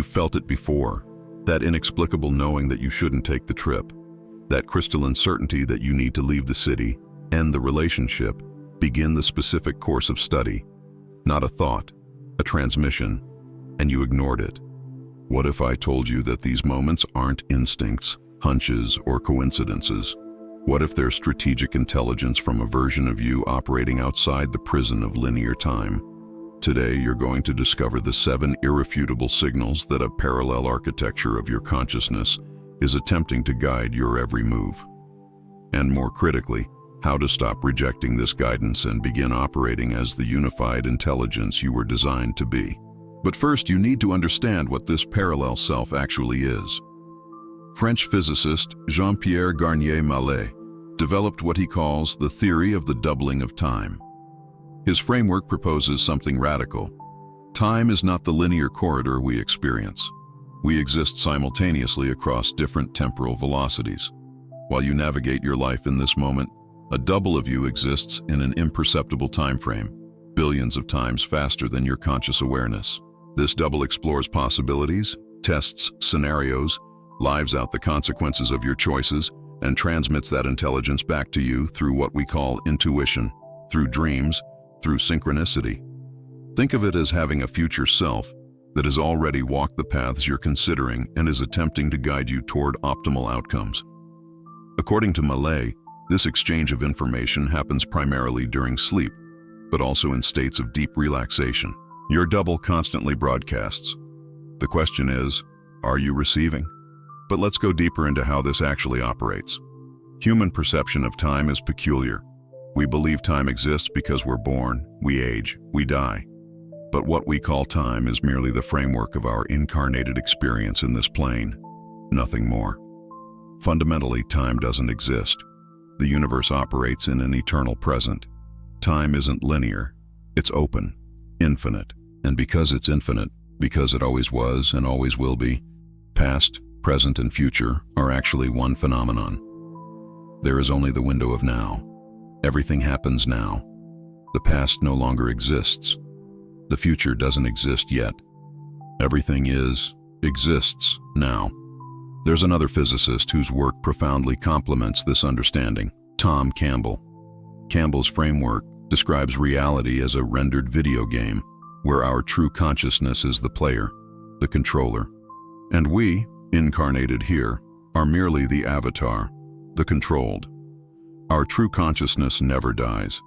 You've felt it before, that inexplicable knowing that you shouldn't take the trip, that crystalline certainty that you need to leave the city, end the relationship, begin the specific course of study. Not a thought, a transmission, and you ignored it. What if I told you that these moments aren't instincts, hunches, or coincidences? What if they're strategic intelligence from a version of you operating outside the prison of linear time? Today, you're going to discover the 7 irrefutable signals that a parallel architecture of your consciousness is attempting to guide your every move. And more critically, how to stop rejecting this guidance and begin operating as the unified intelligence you were designed to be. But first, you need to understand what this parallel self actually is. French physicist Jean-Pierre Garnier-Mallet developed what he calls the theory of the doubling of time. His framework proposes something radical. Time is not the linear corridor we experience. We exist simultaneously across different temporal velocities. While you navigate your life in this moment, a double of you exists in an imperceptible time frame, billions of times faster than your conscious awareness. This double explores possibilities, tests scenarios, lives out the consequences of your choices, and transmits that intelligence back to you through what we call intuition, through dreams, through synchronicity. Think of it as having a future self that has already walked the paths you're considering and is attempting to guide you toward optimal outcomes. According to Mallet, this exchange of information happens primarily during sleep, but also in states of deep relaxation. Your double constantly broadcasts. The question is, are you receiving? But let's go deeper into how this actually operates. Human perception of time is peculiar. We believe time exists because we're born, we age, we die. But what we call time is merely the framework of our incarnated experience in this plane, nothing more. Fundamentally, time doesn't exist. The universe operates in an eternal present. Time isn't linear, it's open, infinite. And because it's infinite, because it always was and always will be, past, present, and future are actually one phenomenon. There is only the window of now. Everything happens now. The past no longer exists. The future doesn't exist yet. Everything exists now. There's another physicist whose work profoundly complements this understanding, Tom Campbell. Campbell's framework describes reality as a rendered video game, where our true consciousness is the player, the controller. And we, incarnated here, are merely the avatar, the controlled. Our true consciousness never dies.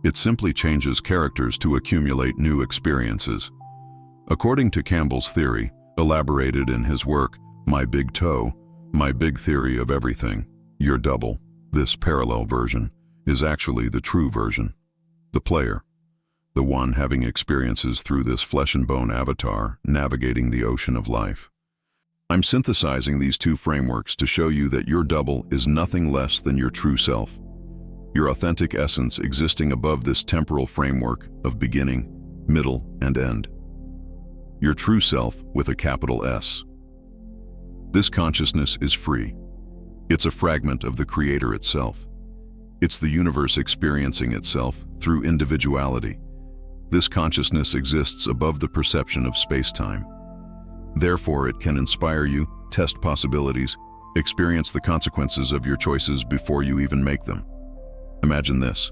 It simply changes characters to accumulate new experiences. According to Campbell's theory, elaborated in his work, My Big Toe, My Big Theory of Everything, your double, this parallel version, is actually the true version. The player, the one having experiences through this flesh and bone avatar, navigating the ocean of life. I'm synthesizing these two frameworks to show you that your double is nothing less than your true self, your authentic essence existing above this temporal framework of beginning, middle, and end. Your true self with a capital S. This consciousness is free. It's a fragment of the Creator itself. It's the universe experiencing itself through individuality. This consciousness exists above the perception of space-time. Therefore, it can inspire you, test possibilities, experience the consequences of your choices before you even make them. Imagine this.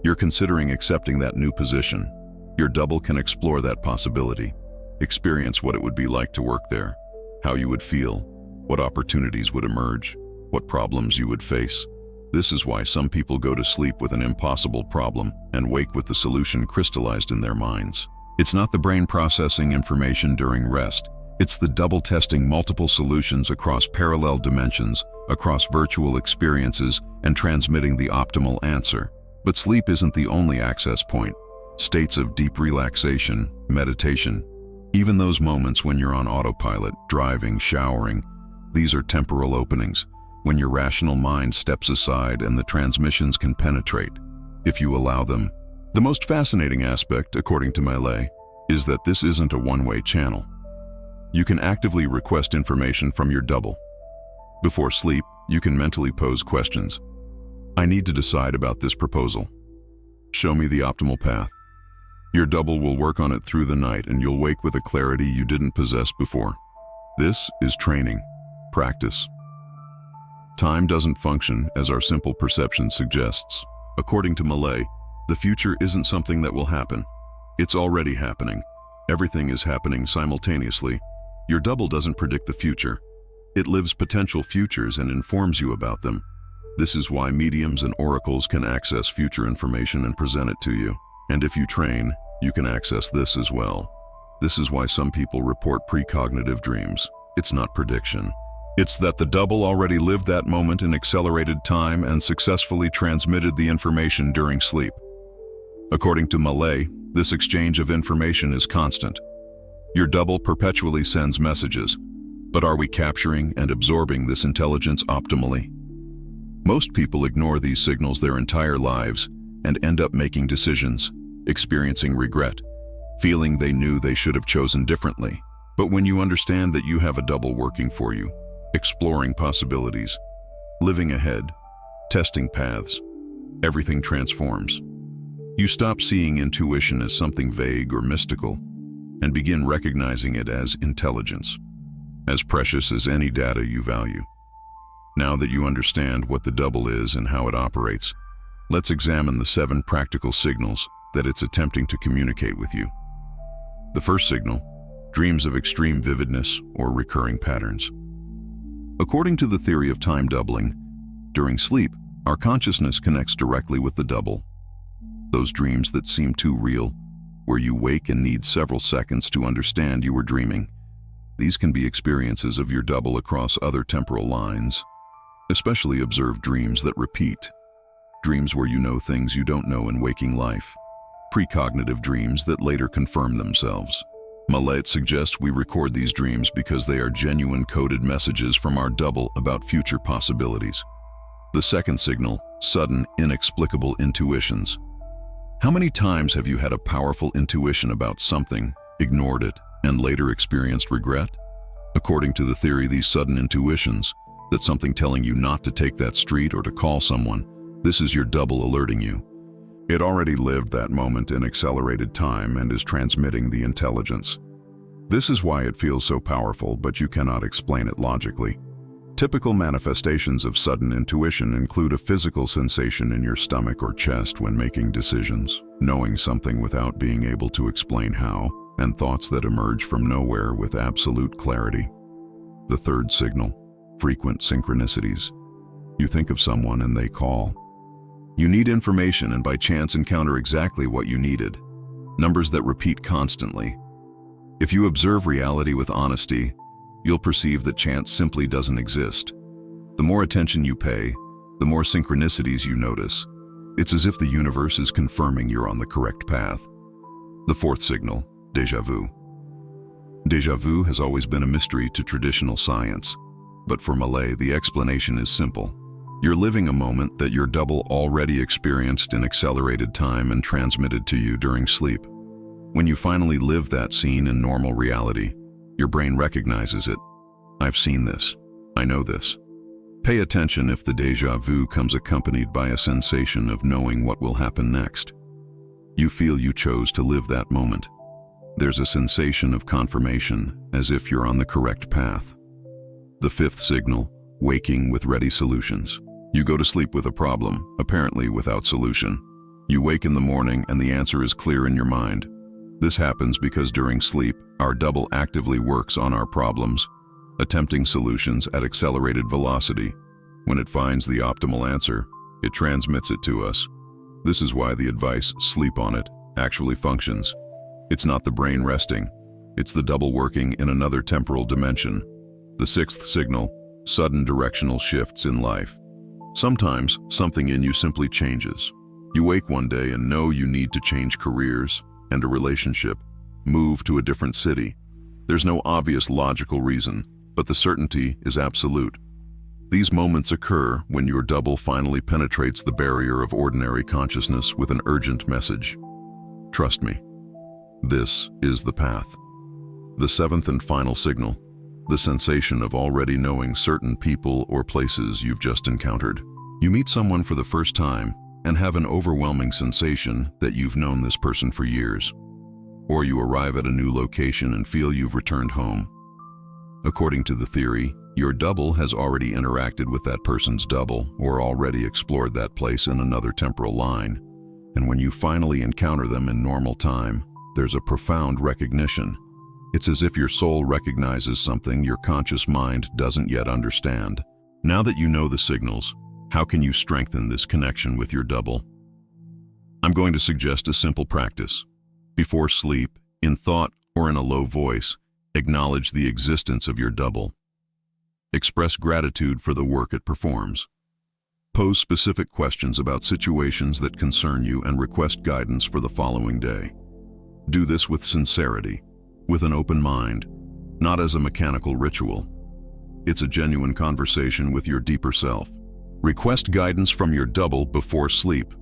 You're considering accepting that new position. Your double can explore that possibility, experience what it would be like to work there, how you would feel, what opportunities would emerge, what problems you would face. This is why some people go to sleep with an impossible problem and wake with the solution crystallized in their minds. It's not the brain processing information during rest. It's the double testing multiple solutions across parallel dimensions, across virtual experiences, and transmitting the optimal answer. But sleep isn't the only access point. States of deep relaxation, meditation, even those moments when you're on autopilot, driving, showering, these are temporal openings, when your rational mind steps aside and the transmissions can penetrate, if you allow them. The most fascinating aspect, according to Mallet, is that this isn't a one-way channel. You can actively request information from your double. Before sleep, you can mentally pose questions. I need to decide about this proposal. Show me the optimal path. Your double will work on it through the night and you'll wake with a clarity you didn't possess before. This is training, practice. Time doesn't function as our simple perception suggests. According to Malay, the future isn't something that will happen. It's already happening. Everything is happening simultaneously. Your double doesn't predict the future. It lives potential futures and informs you about them. This is why mediums and oracles can access future information and present it to you. And if you train, you can access this as well. This is why some people report precognitive dreams. It's not prediction. It's that the double already lived that moment in accelerated time and successfully transmitted the information during sleep. According to Malay, this exchange of information is constant. Your double perpetually sends messages, but are we capturing and absorbing this intelligence optimally? Most people ignore these signals their entire lives and end up making decisions, experiencing regret, feeling they knew they should have chosen differently. But when you understand that you have a double working for you, exploring possibilities, living ahead, testing paths, everything transforms. You stop seeing intuition as something vague or mystical and begin recognizing it as intelligence, as precious as any data you value. Now that you understand what the double is and how it operates, let's examine the 7 practical signals that it's attempting to communicate with you. The first signal, dreams of extreme vividness or recurring patterns. According to the theory of time doubling, during sleep, our consciousness connects directly with the double. Those dreams that seem too real, where you wake and need several seconds to understand you were dreaming. These can be experiences of your double across other temporal lines. Especially observe dreams that repeat. Dreams where you know things you don't know in waking life. Precognitive dreams that later confirm themselves. Malay suggests we record these dreams because they are genuine coded messages from our double about future possibilities. The second signal, sudden, inexplicable intuitions. How many times have you had a powerful intuition about something, ignored it, and later experienced regret? According to the theory, these sudden intuitions, that something telling you not to take that street or to call someone, this is your double alerting you. It already lived that moment in accelerated time and is transmitting the intelligence. This is why it feels so powerful, but you cannot explain it logically. Typical manifestations of sudden intuition include a physical sensation in your stomach or chest when making decisions, knowing something without being able to explain how, and thoughts that emerge from nowhere with absolute clarity. The third signal, frequent synchronicities. You think of someone and they call. You need information and by chance encounter exactly what you needed. Numbers that repeat constantly. If you observe reality with honesty, you'll perceive that chance simply doesn't exist. The more attention you pay, the more synchronicities you notice. It's as if the universe is confirming you're on the correct path. The fourth signal, déjà vu. Déjà vu has always been a mystery to traditional science. But for Malay, the explanation is simple. You're living a moment that your double already experienced in accelerated time and transmitted to you during sleep. When you finally live that scene in normal reality, your brain recognizes it. I've seen this. I know this. Pay attention if the déjà vu comes accompanied by a sensation of knowing what will happen next. You feel you chose to live that moment. There's a sensation of confirmation, as if you're on the correct path. The fifth signal, waking with ready solutions. You go to sleep with a problem, apparently without solution. You wake in the morning and the answer is clear in your mind. This happens because during sleep, our double actively works on our problems, attempting solutions at accelerated velocity. When it finds the optimal answer, it transmits it to us. This is why the advice, sleep on it, actually functions. It's not the brain resting. It's the double working in another temporal dimension. The sixth signal, sudden directional shifts in life. Sometimes, something in you simply changes. You wake one day and know you need to change careers and a relationship, move to a different city. There's no obvious logical reason, but the certainty is absolute. These moments occur when your double finally penetrates the barrier of ordinary consciousness with an urgent message. Trust me, this is the path. The seventh and final signal, the sensation of already knowing certain people or places you've just encountered. You meet someone for the first time, and have an overwhelming sensation that you've known this person for years. Or you arrive at a new location and feel you've returned home. According to the theory, your double has already interacted with that person's double or already explored that place in another temporal line. And when you finally encounter them in normal time, there's a profound recognition. It's as if your soul recognizes something your conscious mind doesn't yet understand. Now that you know the signals, how can you strengthen this connection with your double? I'm going to suggest a simple practice. Before sleep, in thought or in a low voice, acknowledge the existence of your double. Express gratitude for the work it performs. Pose specific questions about situations that concern you and request guidance for the following day. Do this with sincerity, with an open mind, not as a mechanical ritual. It's a genuine conversation with your deeper self. Request guidance from your double before sleep.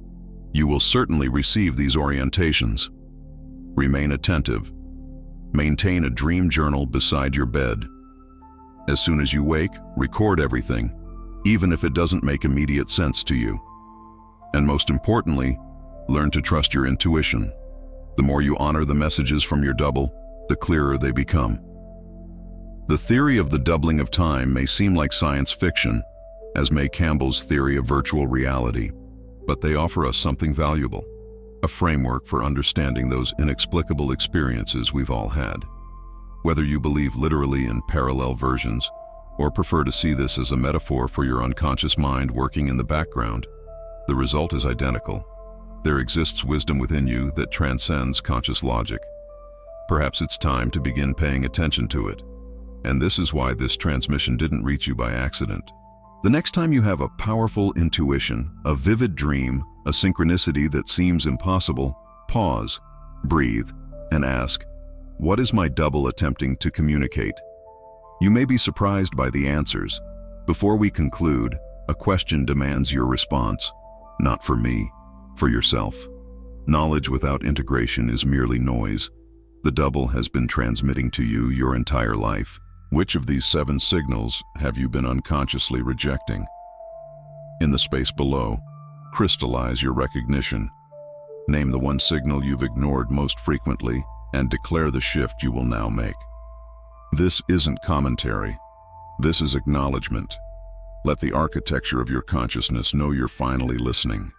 You will certainly receive these orientations. Remain attentive. Maintain a dream journal beside your bed. As soon as you wake, record everything, even if it doesn't make immediate sense to you. And most importantly, learn to trust your intuition. The more you honor the messages from your double, the clearer they become. The theory of the doubling of time may seem like science fiction, as may Campbell's theory of virtual reality, but they offer us something valuable, a framework for understanding those inexplicable experiences we've all had. Whether you believe literally in parallel versions, or prefer to see this as a metaphor for your unconscious mind working in the background, the result is identical. There exists wisdom within you that transcends conscious logic. Perhaps it's time to begin paying attention to it. And this is why this transmission didn't reach you by accident. The next time you have a powerful intuition, a vivid dream, a synchronicity that seems impossible, pause, breathe, and ask, what is my double attempting to communicate? You may be surprised by the answers. Before we conclude, a question demands your response. Not for me, for yourself. Knowledge without integration is merely noise. The double has been transmitting to you your entire life. Which of these 7 signals have you been unconsciously rejecting? In the space below, crystallize your recognition. Name the one signal you've ignored most frequently and declare the shift you will now make. This isn't commentary. This is acknowledgement. Let the architecture of your consciousness know you're finally listening.